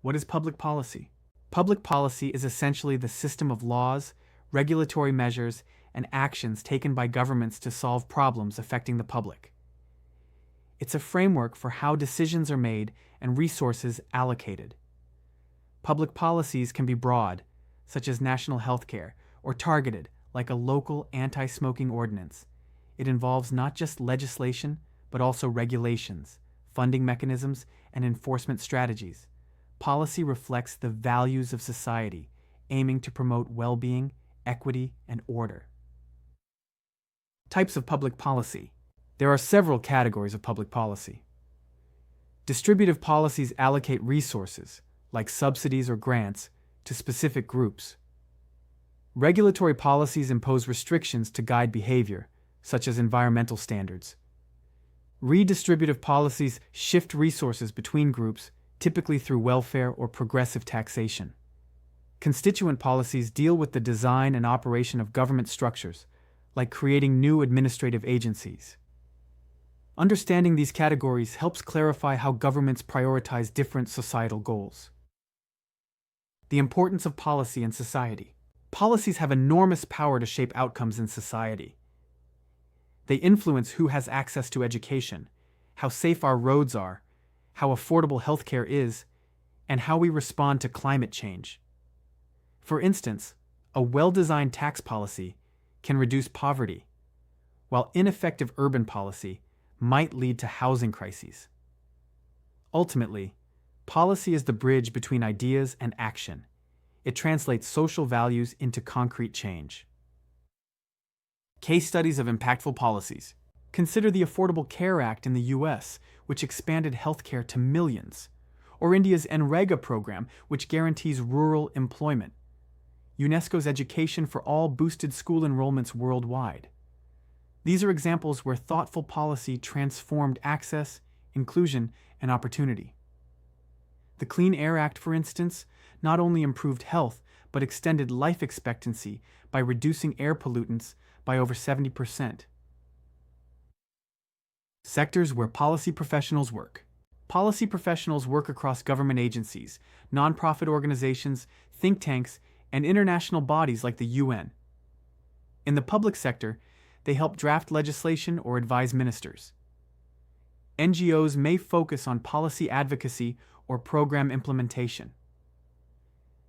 What is public policy? Public policy is essentially the system of laws, regulatory measures, and actions taken by governments to solve problems affecting the public. It's a framework for how decisions are made and resources allocated. Public policies can be broad, such as national health care, or targeted, like a local anti-smoking ordinance. It involves not just legislation, but also regulations, funding mechanisms, and enforcement strategies. Policy reflects the values of society, aiming to promote well-being, equity, and order. Types of public policy. There are several categories of public policy. Distributive policies allocate resources, like subsidies or grants, to specific groups. Regulatory policies impose restrictions to guide behavior, such as environmental standards. Redistributive policies shift resources between groups, typically through welfare or progressive taxation. Constituent policies deal with the design and operation of government structures, like creating new administrative agencies. Understanding these categories helps clarify how governments prioritize different societal goals. The importance of policy in society. Policies have enormous power to shape outcomes in society. They influence who has access to education, how safe our roads are, how affordable healthcare is, and how we respond to climate change. For instance, a well-designed tax policy can reduce poverty, while ineffective urban policy might lead to housing crises. Ultimately, policy is the bridge between ideas and action. It translates social values into concrete change. Case studies of impactful policies. Consider the Affordable Care Act in the US, which expanded healthcare to millions, or India's NREGA program, which guarantees rural employment. UNESCO's Education for All boosted school enrollments worldwide. These are examples where thoughtful policy transformed access, inclusion, and opportunity. The Clean Air Act, for instance, not only improved health, but extended life expectancy by reducing air pollutants by over 70%. Sectors where policy professionals work. Policy professionals work across government agencies, nonprofit organizations, think tanks, and international bodies like the UN. In the public sector, they help draft legislation or advise ministers. NGOs may focus on policy advocacy or program implementation.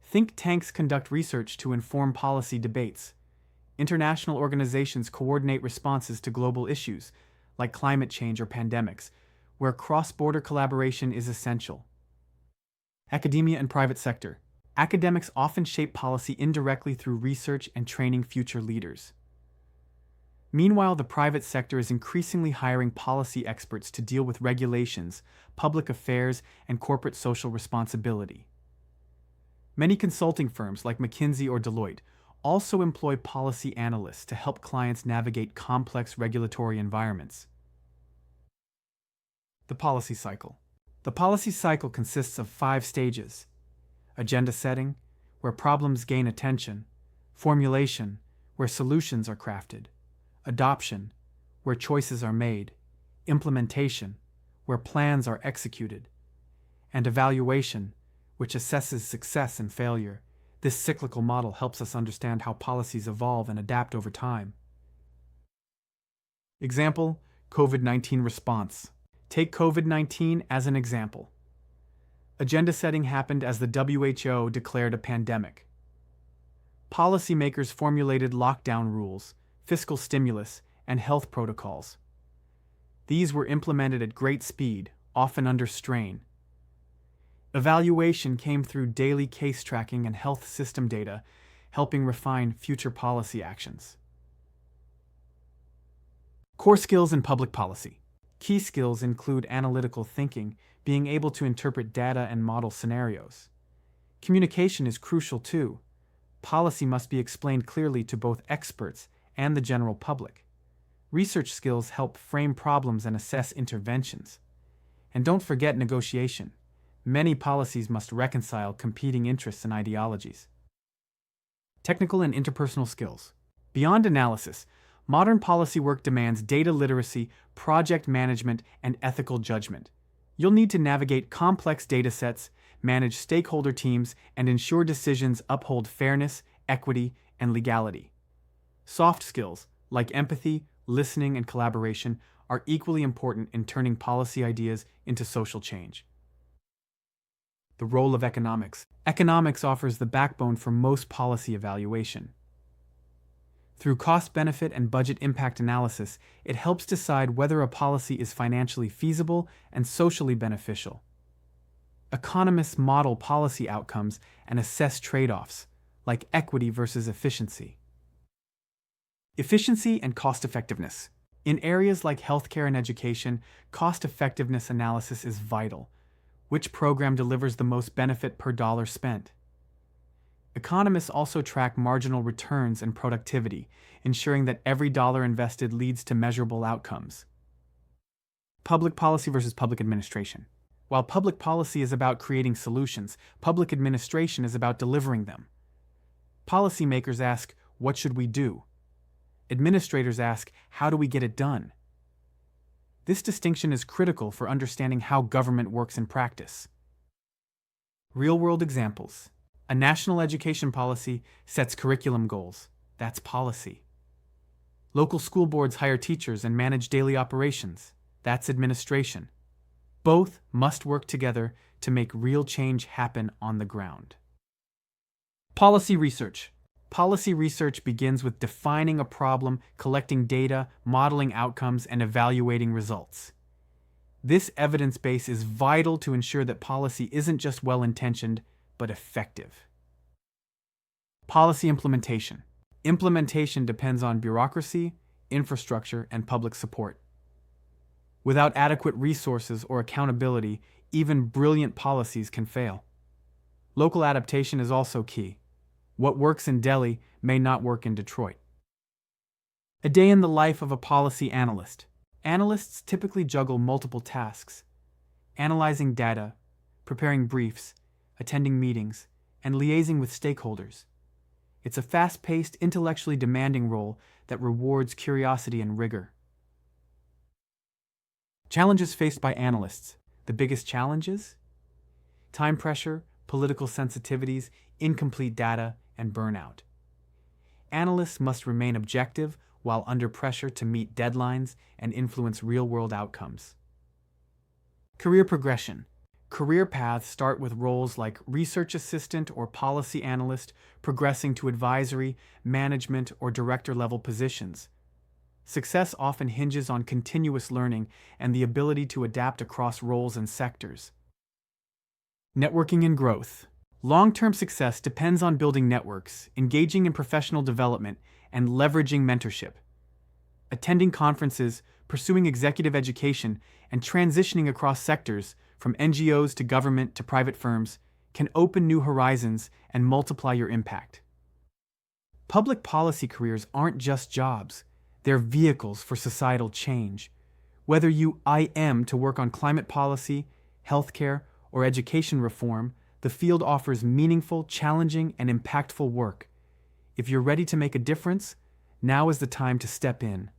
Think tanks conduct research to inform policy debates. International organizations coordinate responses to global issues, like climate change or pandemics, where cross-border collaboration is essential. Academia and private sector. Academics often shape policy indirectly through research and training future leaders. Meanwhile, the private sector is increasingly hiring policy experts to deal with regulations, public affairs, and corporate social responsibility. Many consulting firms like McKinsey or Deloitte also employ policy analysts to help clients navigate complex regulatory environments. The policy cycle. The policy cycle consists of 5 stages: agenda setting, where problems gain attention; formulation, where solutions are crafted; adoption, where choices are made; implementation, where plans are executed; and evaluation, which assesses success and failure. This cyclical model helps us understand how policies evolve and adapt over time. Example: COVID-19 response. Take COVID-19 as an example. Agenda setting happened as the WHO declared a pandemic. Policymakers formulated lockdown rules, fiscal stimulus, and health protocols. These were implemented at great speed, often under strain. Evaluation came through daily case tracking and health system data, helping refine future policy actions. Core skills in public policy. Key skills include analytical thinking, being able to interpret data and model scenarios. Communication is crucial too. Policy must be explained clearly to both experts and the general public. Research skills help frame problems and assess interventions. And don't forget negotiation. Many policies must reconcile competing interests and ideologies. Technical and interpersonal skills. Beyond analysis, modern policy work demands data literacy, project management, and ethical judgment. You'll need to navigate complex data sets, manage stakeholder teams, and ensure decisions uphold fairness, equity, and legality. Soft skills, like empathy, listening, and collaboration, are equally important in turning policy ideas into social change. The role of economics. Economics offers the backbone for most policy evaluation. Through cost-benefit and budget impact analysis, it helps decide whether a policy is financially feasible and socially beneficial. Economists model policy outcomes and assess trade-offs, like equity versus efficiency. Efficiency and cost-effectiveness. In areas like healthcare and education, cost-effectiveness analysis is vital. Which program delivers the most benefit per dollar spent? Economists also track marginal returns and productivity, ensuring that every dollar invested leads to measurable outcomes. Public policy versus public administration. While public policy is about creating solutions, public administration is about delivering them. Policymakers ask, "What should we do?" Administrators ask, "How do we get it done?" This distinction is critical for understanding how government works in practice. Real-world examples. A national education policy sets curriculum goals. That's policy. Local school boards hire teachers and manage daily operations. That's administration. Both must work together to make real change happen on the ground. Policy research. Policy research begins with defining a problem, collecting data, modeling outcomes, and evaluating results. This evidence base is vital to ensure that policy isn't just well-intentioned, but effective. Policy implementation. Implementation depends on bureaucracy, infrastructure, and public support. Without adequate resources or accountability, even brilliant policies can fail. Local adaptation is also key. What works in Delhi may not work in Detroit. A day in the life of a policy analyst. Analysts typically juggle multiple tasks: analyzing data, preparing briefs, attending meetings, and liaising with stakeholders. It's a fast-paced, intellectually demanding role that rewards curiosity and rigor. Challenges faced by analysts. The biggest challenges? Time pressure, political sensitivities, incomplete data, and burnout. Analysts must remain objective while under pressure to meet deadlines and influence real-world outcomes. Career progression. Career paths start with roles like research assistant or policy analyst, progressing to advisory, management, or director-level positions. Success often hinges on continuous learning and the ability to adapt across roles and sectors. Networking and growth. Long-term success depends on building networks, engaging in professional development, and leveraging mentorship. Attending conferences, pursuing executive education, and transitioning across sectors, from NGOs to government to private firms, can open new horizons and multiply your impact. Public policy careers aren't just jobs. They're vehicles for societal change. Whether you IM to work on climate policy, healthcare, or education reform, the field offers meaningful, challenging, and impactful work. If you're ready to make a difference, now is the time to step in.